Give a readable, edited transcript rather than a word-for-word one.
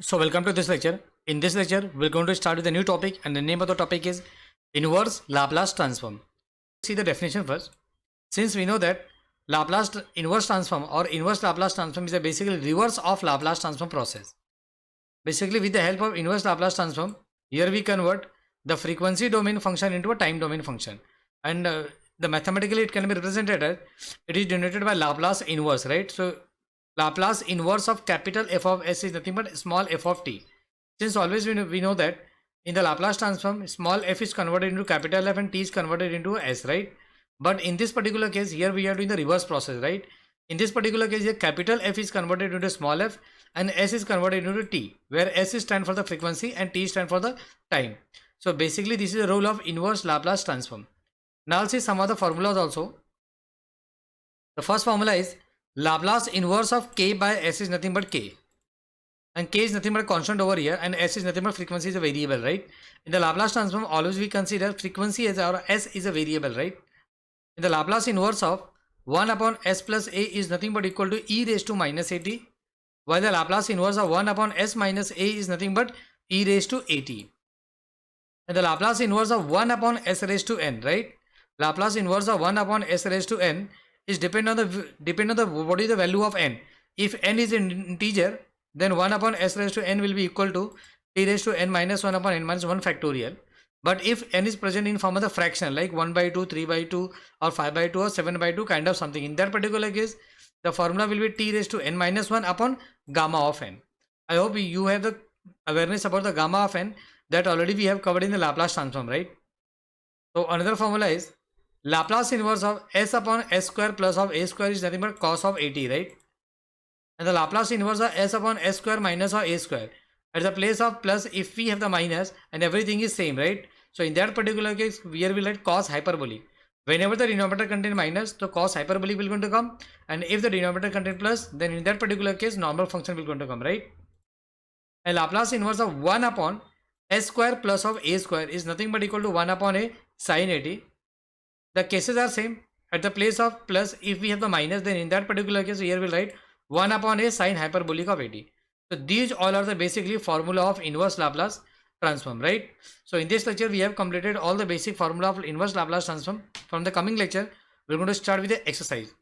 So welcome to this lecture. In this lecture, we're going to start with a new topic, and the name of the topic is inverse Laplace transform. See the definition first. Since we know that inverse transform or inverse Laplace transform is a basically reverse of Laplace transform process. Basically, with the help of inverse Laplace transform, here we convert the frequency domain function into a time domain function, and the mathematically it can be represented as it is denoted by Laplace inverse, right? So Laplace inverse of capital F of s is nothing but small f of t. Since always we know that in the Laplace transform, small f is converted into capital F and t is converted into s, right? But in this particular case, here we are doing the reverse process, right? In this particular case, here capital F is converted into small f and s is converted into t, where s is stand for the frequency and t stand for the time. So basically, this is the role of inverse Laplace transform. Now, see some of the formulas also. The first formula is Laplace inverse of k by s is nothing but k, and k is nothing but a constant over here, and s is nothing but frequency is a variable, right? In the Laplace transform, always we consider frequency as our s is a variable, right? In the Laplace inverse of 1 upon s plus a is nothing but equal to e raised to minus at, while the Laplace inverse of 1 upon s minus a is nothing but e raised to at. And the Laplace inverse of 1 upon s raised to n, right? Laplace inverse of 1 upon s raised to n is depend on the what is the value of n. If n is an integer, then 1 upon s raised to n will be equal to t raised to n minus 1 upon n minus 1 factorial. But if n is present in form of the fraction like 1 by 2, 3 by 2 or 5 by 2 or 7 by 2 kind of something, in that particular case the formula will be t raised to n minus 1 upon gamma of n. I hope you have the awareness about the gamma of n that already we have covered in the Laplace transform, right? So another formula is Laplace inverse of s upon s square plus of a square is nothing but cos of at, right? And the Laplace inverse of s upon s square minus of a square. At the place of plus, if we have the minus and everything is same, right? So in that particular case, here we let cos hyperbolic. Whenever the denominator contain minus, the cos hyperbolic will going to come, and if the denominator contain plus, then in that particular case, normal function will going to come, right? And Laplace inverse of 1 upon s square plus of a square is nothing but equal to 1 upon a sin 80. The cases are same. At the place of plus, if we have the minus, then in that particular case, here we'll write 1 upon a sin hyperbolic of 80. So these all are the basically formula of inverse Laplace transform, right? So in this lecture, we have completed all the basic formula of inverse Laplace transform. From the coming lecture, we're going to start with the exercise.